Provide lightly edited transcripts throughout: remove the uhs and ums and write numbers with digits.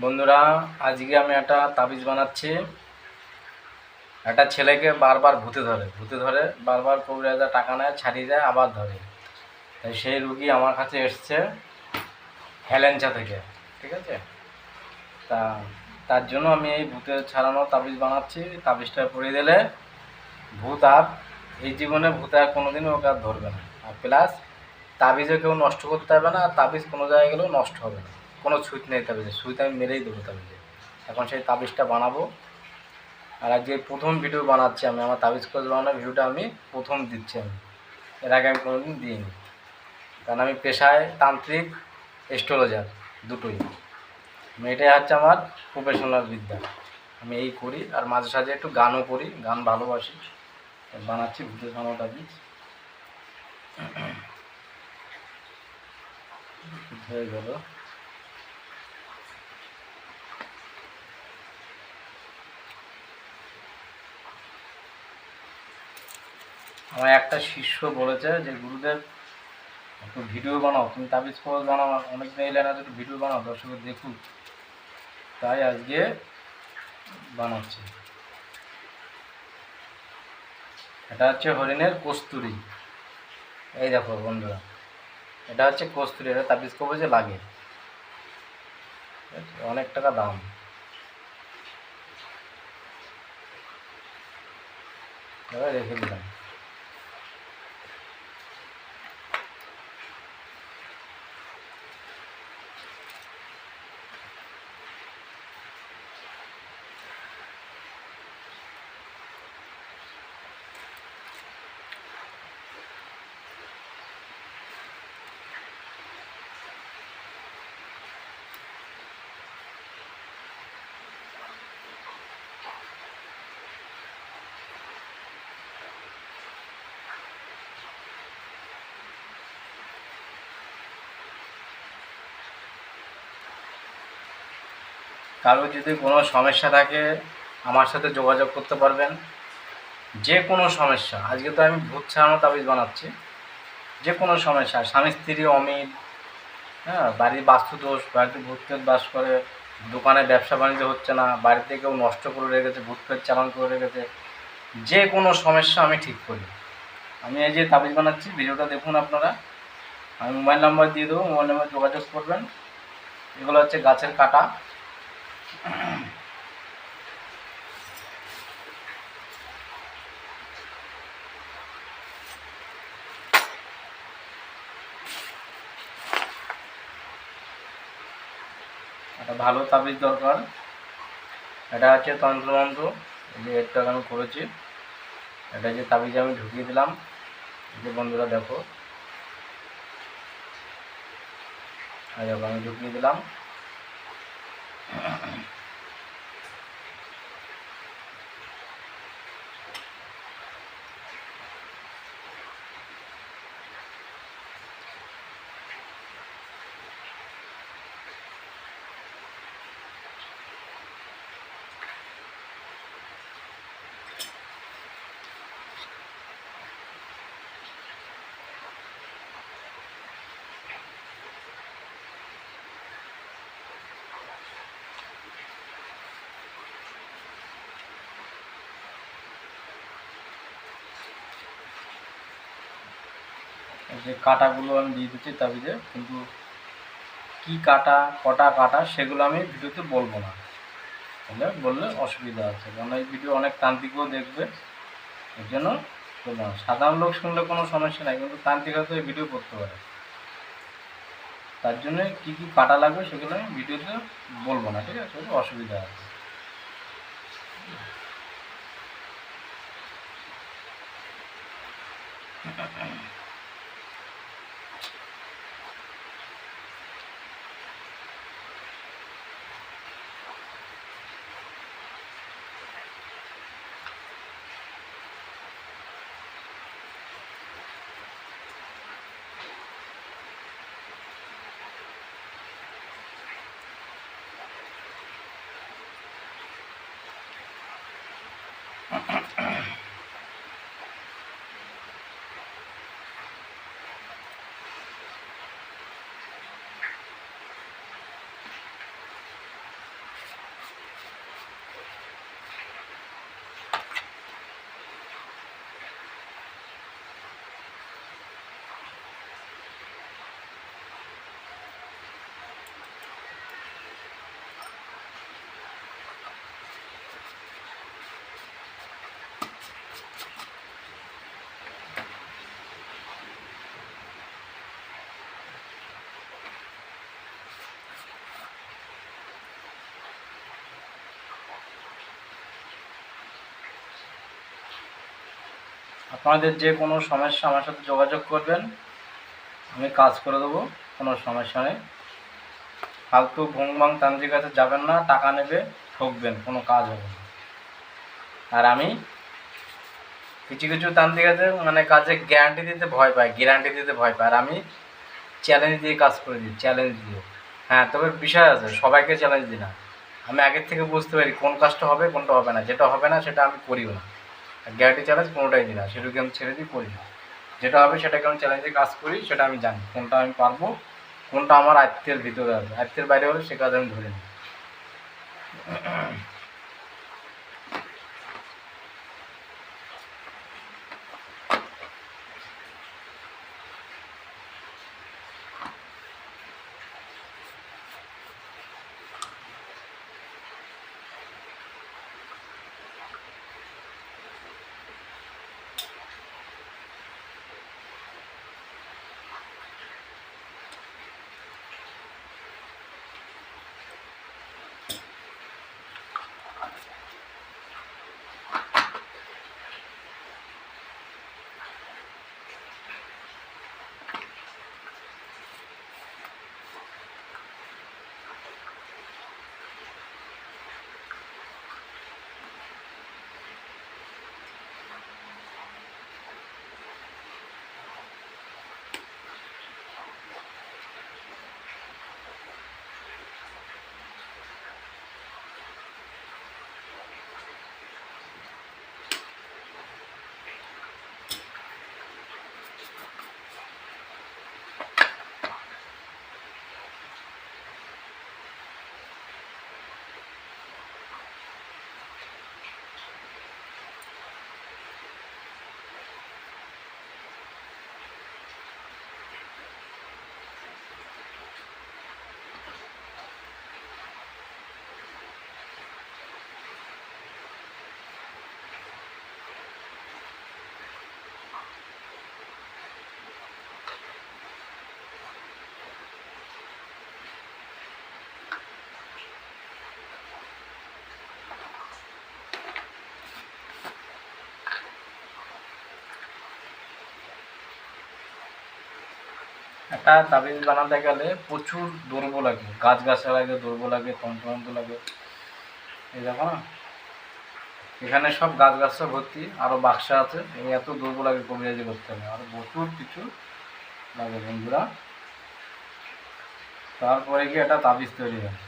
বন্ধুরা, আজকে আমি একটা তাবিজ বানাচ্ছি। একটা ছেলেকে বারবার ভূতে ধরে বারবার কবিরাজা টাকা নেয়, ছাড়িয়ে যায়, আবার ধরে। তাই সেই রুগী আমার কাছে এসছে হেলেঞ্চা থেকে। ঠিক আছে, তা তার জন্য আমি এই ভূতের ছাড়ানো তাবিজ বানাচ্ছি। তাবিজটা পরিয়ে দিলে ভূত আর এই জীবনে ভূতে আর কোনোদিনও ওকে আর ধরবে না। আর প্লাস তাবিজও কেউ নষ্ট করতে পারবে না, আর তাবিজ কোনো জায়গায় গেলেও নষ্ট হবে না। কোনো সুইচ নেই তাবিজে, সুইচ আমি মেরেই দেবো তাবিজে। এখন সেই তাবিজটা বানাবো। আর আজকে প্রথম ভিডিও বানাচ্ছি আমি, আমার তাবিজ কোর্স বানানোর ভিডিওটা আমি প্রথম দিচ্ছি। আমি এর আগে আমি কোনোদিন দিইনি, কারণ আমি পেশায় তান্ত্রিক, অ্যাস্ট্রোলজার দুটোই। এটাই হচ্ছে আমার প্রফেশনাল বিদ্যা। আমি এই করি, আর মাঝে সাঝে একটু গানও করি, গান ভালোবাসি। বানাচ্ছি ভূতের ছাড়ানো তাবিজ। হয়ে গেল। আমার একটা শিষ্য বলেছে যে, গুরুদেব একটু ভিডিও বানাও, তুমি তাবিজ কোর্স বানাও, অনেকদিন এলে না, একটু ভিডিও বানাও, দর্শক দেখুক। তাই আজকে বানাচ্ছি। এটা হচ্ছে হরিণের কস্তুরি। এই দেখো বন্ধুরা, এটা হচ্ছে কস্তুরি। এটা তাবিজ কবজে লাগে, অনেক টাকা দাম। এবার রেখে দিলাম। কারো যদি কোনো সমস্যা থাকে আমার সাথে যোগাযোগ করতে পারবেন। যে কোনো সমস্যা, আজকে তো আমি ভূত ছাড়ানো তাবিজ বানাচ্ছি। যে কোনো সমস্যা, স্বামী স্ত্রী অমিল, হ্যাঁ, বাড়ির বাস্তুদোষ, বাড়িতে ভূতপ্রেত বাস করে, দোকানে ব্যবসা বাণিজ্য হচ্ছে না, বাড়িতে কেউ নষ্ট করে রেখেছে, ভূতপ্রেত চালান করে রেখেছে, যে কোনো সমস্যা আমি ঠিক করি। আমি এই যে তাবিজ বানাচ্ছি, ভিডিওটা দেখুন আপনারা। আমি মোবাইল নাম্বার দিয়ে দেবো, মোবাইল নাম্বার যোগাযোগ করবেন। এগুলো হচ্ছে গাছের কাটা। একটা ভালো তাবিজ দরকার। এটা হচ্ছে তন্ত্রমন্ত্র। এই যে একটা আমি করেছি, এটা যে তাবিজে আমি ঢুকিয়ে দিলাম। এই যে বন্ধুরা দেখো, আমি ঢুকিয়ে দিলাম। যে কাটাগুলো আমি দিয়ে দিচ্ছি তাবিজে, কিন্তু কী কাটা, কটা কাটা, সেগুলো আমি ভিডিওতে বলবো না। বললে অসুবিধা আছে, কারণ এই ভিডিও অনেক তান্ত্রিকও দেখবে। এর জন্য বললাম, সাধারণ লোক শুনলে কোনো সমস্যা নাই, কিন্তু তান্ত্রিক হয়তো এই ভিডিও করতে পারে। তার জন্য কী কী কাটা লাগবে সেগুলো আমি ভিডিওতে বলবো না, ঠিক আছে? অসুবিধা আছে। আপনাদের যে কোনো সমস্যা আমার সাথে যোগাযোগ করবেন, আমি কাজ করে দেবো, কোনো সমস্যা নেই। ফালতু ভুংবাং তান্ত্রিক কাছে যাবেন না, টাকা নেবে, ঠকবেন, কোনো কাজ হবে না। আর আমি কিছু কিছু তান্ত্রিক আছে মানে কাজে গ্যারান্টি দিতে ভয় পায়, গ্যারান্টি দিতে ভয় পায়, আর আমি চ্যালেঞ্জ দিয়ে কাজ করে দিই, চ্যালেঞ্জ দিয়ে। হ্যাঁ, তবে বিষয় আছে, সবাইকে চ্যালেঞ্জ দিই না। আমি আগের থেকে বুঝতে পারি কোন কাজটা হবে কোনটা হবে না, যেটা হবে না সেটা আমি করিও না। গ্যারান্টি চ্যালেঞ্জ কোনোটাই দিই না, সেটাকে আমি ছেড়ে দিই, করি না। যেটা হবে সেটাকে আমি চ্যালেঞ্জে কাজ করি, সেটা আমি জানি কোনটা আমি পারবো, কোনটা আমার আয়ত্তের ভিতরে আছে, আয়ত্তের বাইরে হলে সে কাজ আমি ধরে নিই। একটা তাবিজ বানাতে গেলে প্রচুর দ্রব্য লাগে, গাছগাছরা লাগে, দ্রব্য লাগে, তন্ত্রমন্ত্র লাগে। এই দেখো না, এখানে সব গাছগাছরা ভর্তি, আরও বাক্সা আছে, এই এত দ্রব্য লাগে কবিরাজি করতে হবে, আরও প্রচুর কিছু লাগে বন্ধুরা। তারপরে গিয়ে একটা তাবিজ তৈরি হয়।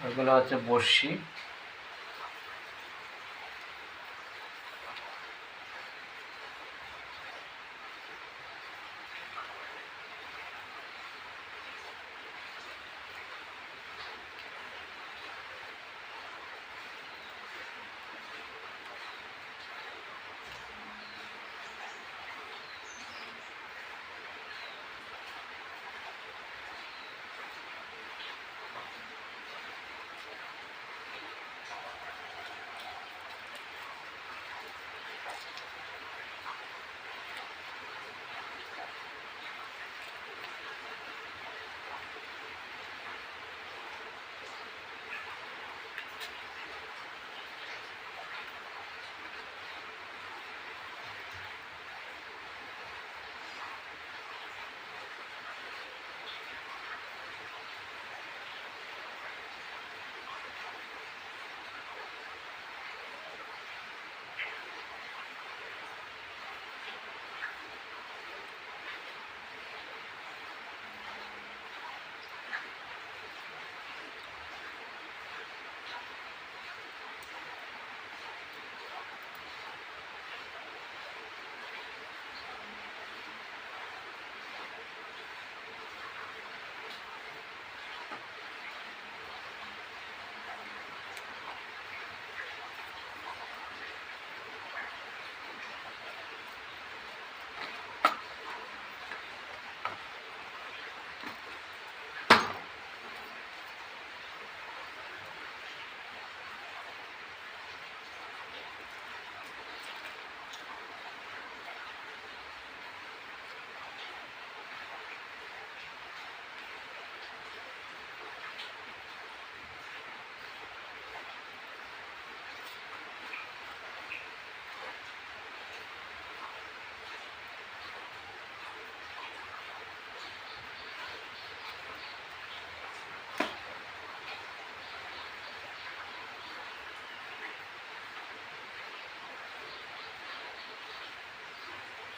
এগুলো হচ্ছে বড়শি।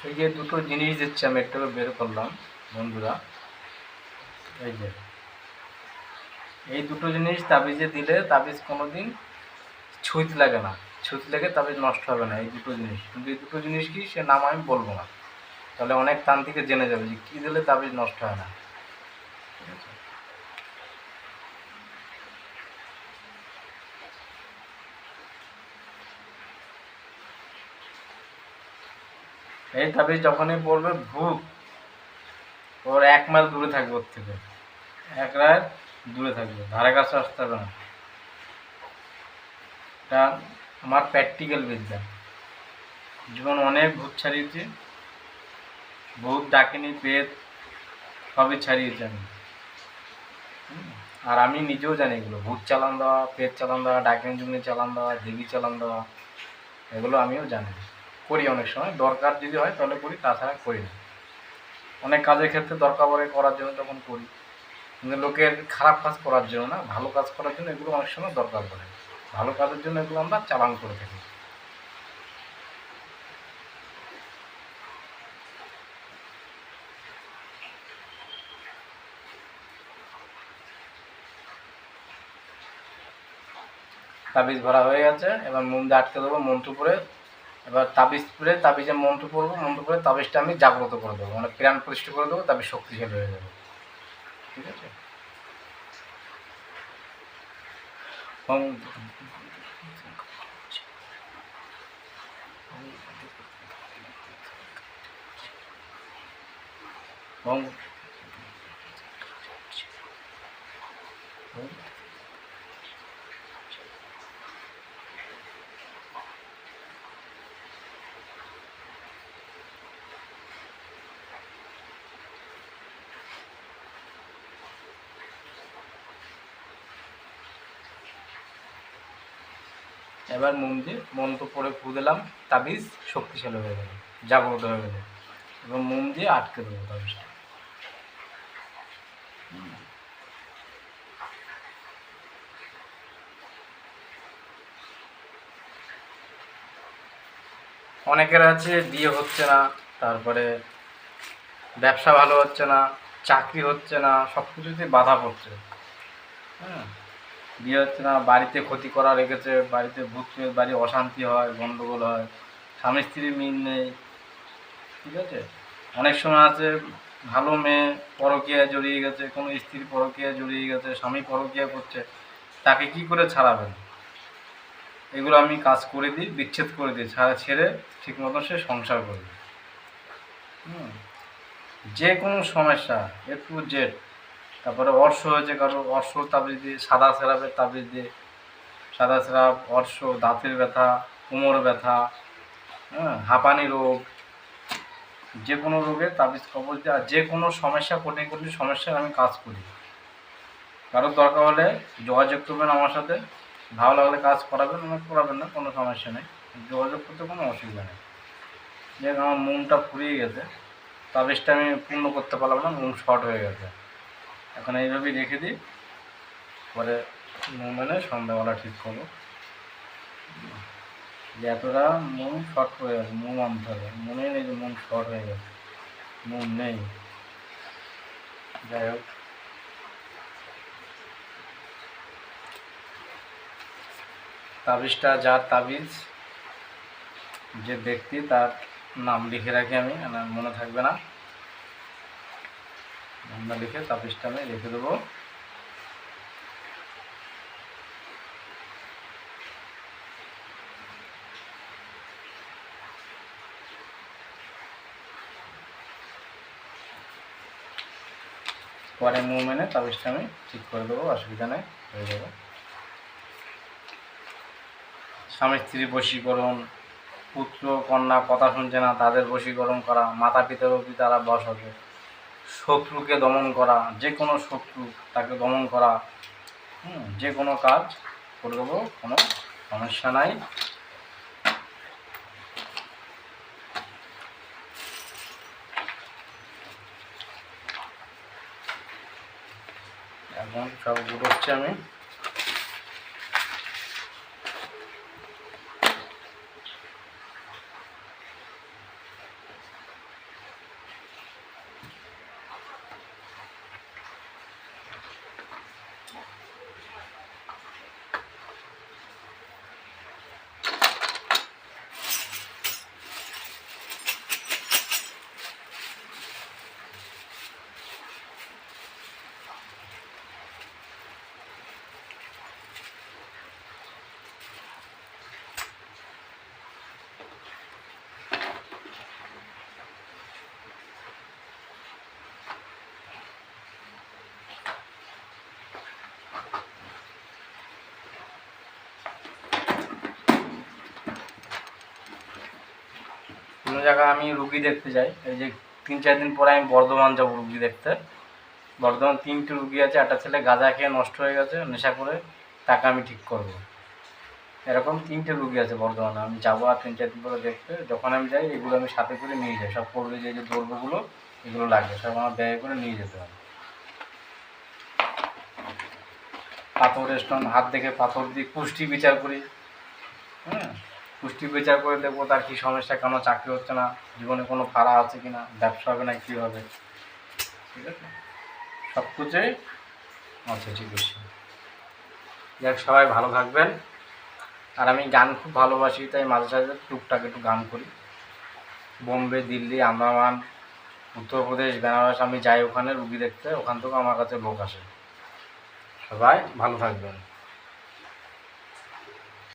এই যে দুটো জিনিস দিচ্ছে, আমি একটু বের করলাম বন্ধুরা। এই যে এই দুটো জিনিস তাবিজে দিলে তাবিজ কোনোদিন ছুঁচ লাগে না, ছুঁচ লেগে তাবিজ নষ্ট হবে না, এই দুটো জিনিস। কিন্তু এই দুটো জিনিস কি, সে নাম আমি বলবো না, তাহলে অনেক তান্ত্রিকে জেনে যাবে যে কী দিলে তাবিজ নষ্ট হয় না। ঠিক আছে, এই তাবিজ যখনই পড়বে ভূত ওর 1 মাইল দূরে থাকবে, ওর থেকে 1 রাত দূরে থাকবে, ধারে কাছে আসতে হবে না। এটা আমার প্র্যাকটিক্যাল বিদ্যা। জীবন অনেক ভূত ছাড়িয়েছি, ভূত ডাকিনি পেট সবই ছাড়িয়েছি আমি। আর আমি নিজেও জানি এগুলো, ভূত চালান দেওয়া, পেট চালান দেওয়া, ডাকিনি জুগনি চালান দেওয়া, দেবী চালান দেওয়া, এগুলো আমিও জানি, করি অনেক সময়। দরকার যদি হয় তাহলে করি, তাছাড়া করি না। অনেক কাজের ক্ষেত্রে দরকার পড়ে করার জন্য তখন করি, কিন্তু লোকের খারাপ কাজ করার জন্য না, ভালো কাজ করার জন্য এগুলো অনেক সময় দরকার পড়ে। ভালো কাজের জন্য এগুলো আমরা চালান করে থাকি। তাবিজ ভরা হয়ে গেছে, এবার মুখ দিয়ে আটকে দেবো মন্ত্র পড়ে। এবার তাবিজ পড়ে তাবিজে মন্ত্র পড়বো, মন্ত্র পড়ে তাবিজটা আমি জাগ্রত করে দেবো, মানে প্রাণ প্রতিষ্ঠা করে দেবো, তাবিজ শক্তিশালী হয়ে যাবে। ঠিক আছে, ওম ওম ওম। এবার মুখ দিয়ে মন্ত্র পড়ে ফু দিলাম, তাবিজ শক্তিশালী হয়ে গেল, জাগ্রত হয়ে গেল। এবং মুখ দিয়ে আটকে দেবো তাবিজটা। অনেকের আছে বিয়ে হচ্ছে না, তারপরে ব্যবসা ভালো হচ্ছে না, চাকরি হচ্ছে না, সব কিছুতেই বাধা পড়ছে। হ্যাঁ, বিয়ে হচ্ছে না, বাড়িতে ক্ষতি করা রেখেছে, বাড়িতে ভূত প্রেত, বাড়ি অশান্তি হয়, গণ্ডগোল হয়, স্বামী স্ত্রীর মিল নেই, ঠিক আছে। অনেক সময় আছে ভালো মেয়ে পরকীয়ায় জড়িয়ে গেছে, কোনো স্ত্রী পরকীয়ায় জড়িয়ে গেছে, স্বামী পরকীয়া করছে, তাকে কি করে ছাড়াবেন? এগুলো আমি কাজ করে দিই, বিচ্ছেদ করে দিই, ছেড়ে ঠিক মতো সে সংসার করে দিই। যে কোনো সমস্যা A to Z, তারপরে অর্শ হয়েছে কারো, অর্শ তাবিজ দিয়ে, সাদা সেরাপের তাবিজ দিয়ে, সাদা সেরাপ, অর্শ, দাঁতের ব্যথা, কোমর ব্যথা, হাঁপানি রোগ, যে কোনো রোগে তাবিজ কবজ দিয়ে, আর যে কোনো সমস্যা, কঠিন কঠিন সমস্যার আমি কাজ করি। কারোর দরকার হলে যোগাযোগ করবেন আমার সাথে, ভালো লাগলে কাজ করাবেন, আমার করাবেন না, কোনো সমস্যা নেই, যোগাযোগ করতে কোনো অসুবিধা নেই। যেহেতু আমার মোমটা ফুরিয়ে গেছে, তাবিজটা আমি পূর্ণ করতে পারলাম না, মোম শর্ট হয়ে গেছে, এখন এইভাবেই রেখে দিই, পরে মোম এনে সন্ধ্যাবেলা ঠিক করবো। যে এতটা মোম শর্ট হয়ে গেছে, মোম আনতে হবে, মনে নেই যে মোম শর্ট হয়ে গেছে, মোম নেই। যাই হোক, তাবিজটা যার তাবিজ, যে ব্যক্তি, তার নাম লিখে রাখি আমি, মনে থাকবে না, নামটা লিখে তাবিজটা আমি রেখে দেবো। পরে মোম এনে তাবিজটা আমি ঠিক করে দেবো, অসুবিধা নেই, হয়ে যাবে। স্বামী স্ত্রী বশীকরণ, পুত্র কন্যা কথা শুনছে না তাদের বশীকরণ করা, মাতা পিতার অবধি তারা বশ হবে, শত্রুকে দমন করা, যে কোনো শত্রু তাকে দমন করা, যে কোনো কাজ করে দেবো, কোনো সমস্যা নাই। এখন সব গুলোচ্ছি আমি। কোনো জায়গায় আমি রুগী দেখতে যাই, এই যে 3-4 দিন পরে আমি বর্ধমান যাবো রুগী দেখতে। বর্ধমান 3টে রুগী আছে, একটা ছেলে গাঁজা খেয়ে নষ্ট হয়ে গেছে নেশা করে, তাকে আমি ঠিক করবো। এরকম 3টে রুগী আছে বর্ধমানে, আমি যাবো আর 3-4 দিন পরে দেখতে। যখন আমি যাই এগুলো আমি সাথে করে নিয়ে যাই, সব করবে যে যে দ্রব্যগুলো এগুলো লাগবে সব আমার ব্যাগে করে নিয়ে যেতে হবে। পাথর স্টোন, হাত দেখে পাথর দিয়ে কুষ্টি বিচার করি, কুষ্টি বিচার করে দেখবো তার কী সমস্যা, কেন চাকরি হচ্ছে না, জীবনে কোনো ফাড়া আছে কি না, ব্যবসা হবে না কী হবে, ঠিক আছে, সব কিছুই আছে চিকিৎসা। যাক, সবাই ভালো থাকবেন। আর আমি গান খুব ভালোবাসি, তাই মাঝে সাঝে টুকটাক একটু গান করি। বোম্বে, দিল্লি, আন্দামান, উত্তরপ্রদেশ, বেনারস আমি যাই ওখানে রুগী দেখতে, ওখান থেকে আমার কাছে লোক আসে। সবাই ভালো থাকবেন।